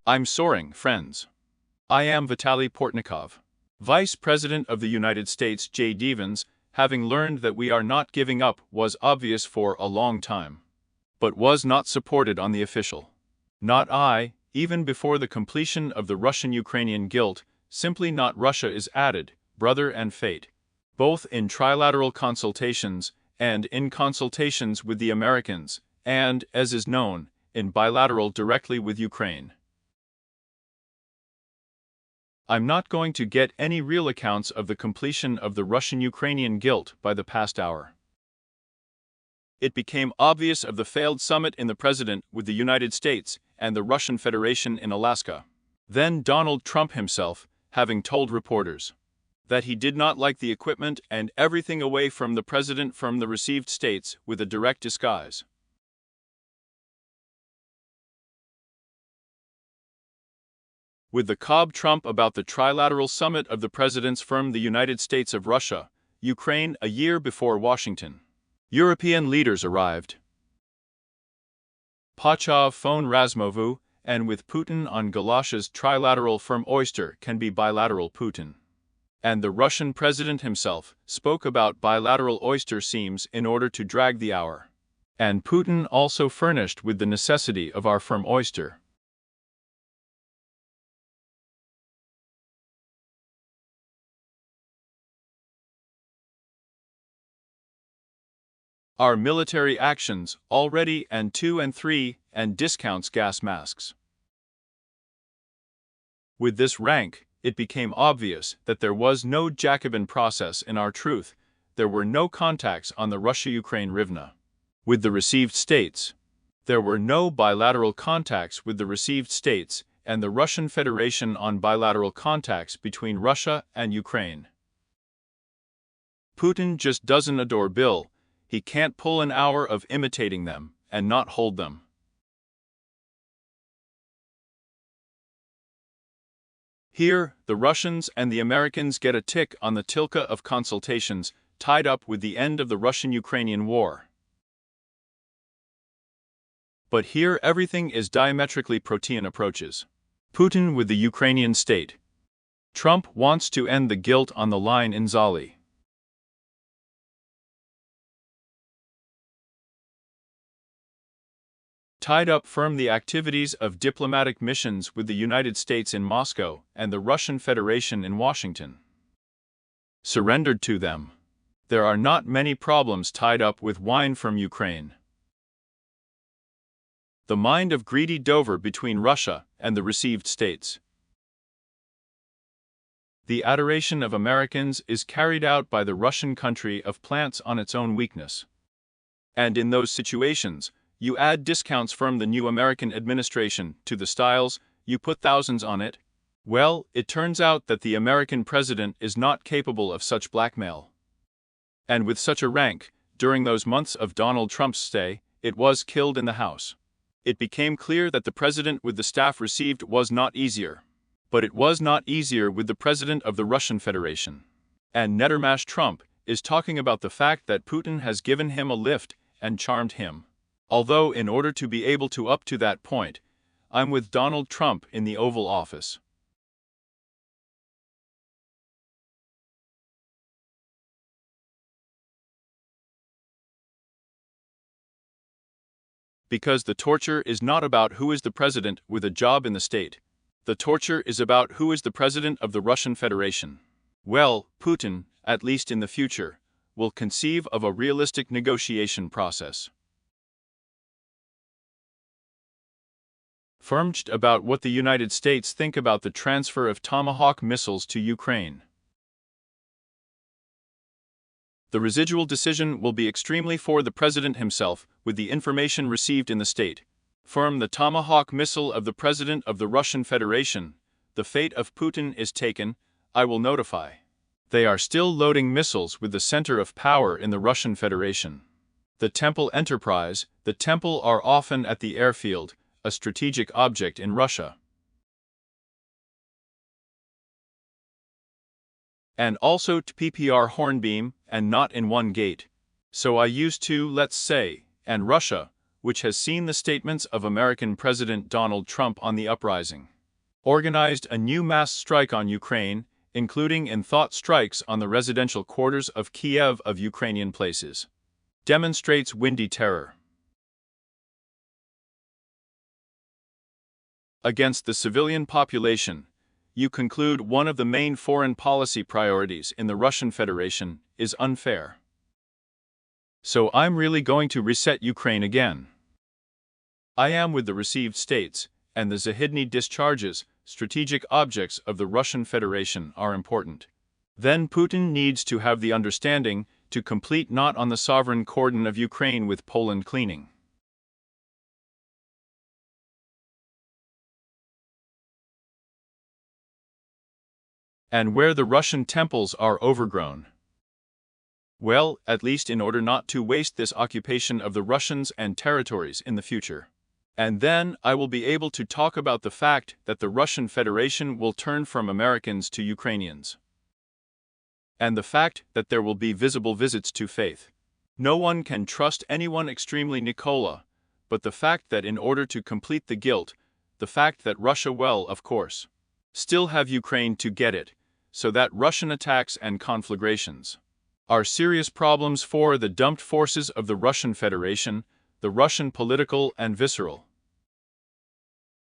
I'm soaring, friends. I am Vitaly Portnikov, Vice President of the United States J.D. Vance, having learned that we are not giving up was obvious for a long time, but was not supported on the official. Not I, even before the completion of the Russian-Ukrainian guilt, simply not Russia is added, brother and fate, both in trilateral consultations and in consultations with the Americans, and, as is known, in bilateral directly with Ukraine. I'm not going to get any real accounts of the completion of the Russian-Ukrainian guilt by the past hour. It became obvious of the failed summit in the President with the United States and the Russian Federation in Alaska. Then Donald Trump himself, having told reporters that he did not like the equipment and everything away from the President from the received states with a direct disguise. With the Cobb Trump about the trilateral summit of the presidents from the United States of Russia, Ukraine a year before Washington. European leaders arrived. Pachov phone Razmovu, and with Putin on galoshes trilateral firm oyster can be bilateral Putin. And the Russian president himself spoke about bilateral oyster seams in order to drag the hour. And Putin also furnished with the necessity of our firm oyster. Our military actions, already and 2 and 3, and discounts gas masks. With this rank, it became obvious that there was no Jacobin process in our truth, there were no contacts on the Russia-Ukraine Rivna. With the received states, there were no bilateral contacts with the received states and the Russian Federation on bilateral contacts between Russia and Ukraine. Putin just doesn't adore Bill. He can't pull an hour of imitating them and not hold them. Here, the Russians and the Americans get a tick on the tilka of consultations tied up with the end of the Russian-Ukrainian war. But here everything is diametrically protean approaches. Putin with the Ukrainian state. Trump wants to end the guilt on the line in Zali. Tied up firm the activities of diplomatic missions with the United States in Moscow and the Russian Federation in Washington. Surrendered to them. There are not many problems tied up with wine from Ukraine. The mind of greedy Dover between Russia and the received states. The adoration of Americans is carried out by the Russian country of plants on its own weakness. And in those situations, you add discounts from the new American administration to the styles, you put thousands on it. Well, it turns out that the American president is not capable of such blackmail. And with such a rank, during those months of Donald Trump's stay, it was killed in the House. It became clear that the president with the staff received was not easier. But it was not easier with the president of the Russian Federation. And Nettermash Trump is talking about the fact that Putin has given him a lift and charmed him. Although in order to be able to up to that point, I'm with Donald Trump in the Oval Office. Because the torture is not about who is the president with a job in the state. The torture is about who is the president of the Russian Federation. Well, Putin, at least in the future, will conceive of a realistic negotiation process. Firmed about what the United States think about the transfer of Tomahawk missiles to Ukraine. The residual decision will be extremely for the president himself, with the information received in the state. Firm the Tomahawk missile of the president of the Russian Federation. The fate of Putin is taken, I will notify. They are still loading missiles with the center of power in the Russian Federation. The Temple Enterprise, the Temple are often at the airfield, a strategic object in Russia. And also to PPR Hornbeam, and not in one gate. So I used to, let's say, and Russia, which has seen the statements of American President Donald Trump on the uprising. organized a new mass strike on Ukraine, including in-thought strikes on the residential quarters of Kiev of Ukrainian places. Demonstrates windy terror against the civilian population. You conclude one of the main foreign policy priorities in the Russian Federation is unfair. So I'm really going to reset Ukraine again. I am with the received states, and the Zahidny discharges, strategic objects of the Russian Federation are important. Then Putin needs to have the understanding to complete not on the sovereign cordon of Ukraine with Poland cleaning. And where the Russian temples are overgrown. Well, at least in order not to waste this occupation of the Russians and territories in the future. And then I will be able to talk about the fact that the Russian Federation will turn from Americans to Ukrainians. And the fact that there will be visible visits to faith. No one can trust anyone extremely, Nicola, but the fact that in order to complete the guilt, the fact that Russia will, of course, still have Ukraine to get it, so that Russian attacks and conflagrations are serious problems for the dumped forces of the Russian Federation, the Russian political and visceral.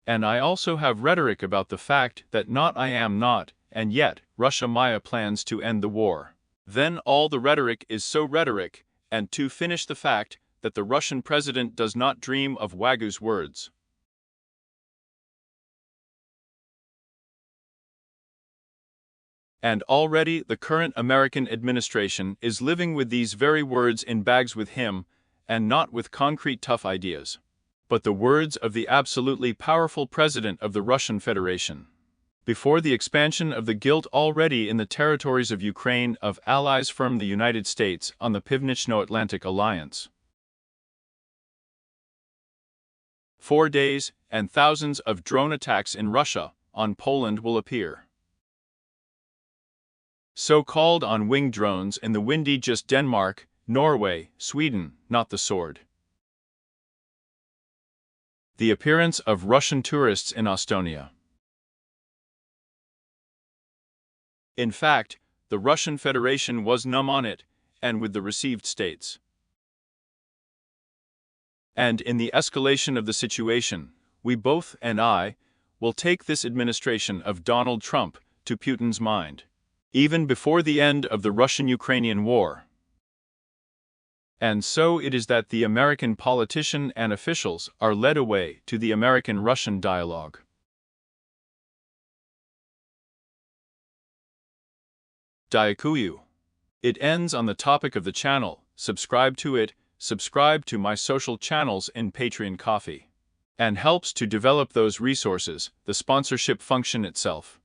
And I also have rhetoric about the fact that not I am not, and yet Russia Maya plans to end the war. Then all the rhetoric is so rhetoric, and to finish the fact that the Russian president does not dream of Wagyu's words. And already the current American administration is living with these very words in bags with him, and not with concrete tough ideas, but the words of the absolutely powerful president of the Russian Federation. Before the expansion of the guilt already in the territories of Ukraine of allies from the United States on the Pivnichno-Atlantic Alliance. 4 days and thousands of drone attacks in Russia on Poland will appear. So-called on-wing drones in the windy just Denmark, Norway, Sweden, not the sword. The appearance of Russian tourists in Estonia. In fact, the Russian Federation was numb on it, and with the received states. And in the escalation of the situation, we both and I will take this administration of Donald Trump to Putin's mind, even before the end of the Russian-Ukrainian war. And so it is that the American politician and officials are led away to the American-Russian dialogue. Diakuyu. It ends on the topic of the channel. Subscribe to it, subscribe to my social channels in Patreon Coffee, and helps to develop those resources, the sponsorship function itself.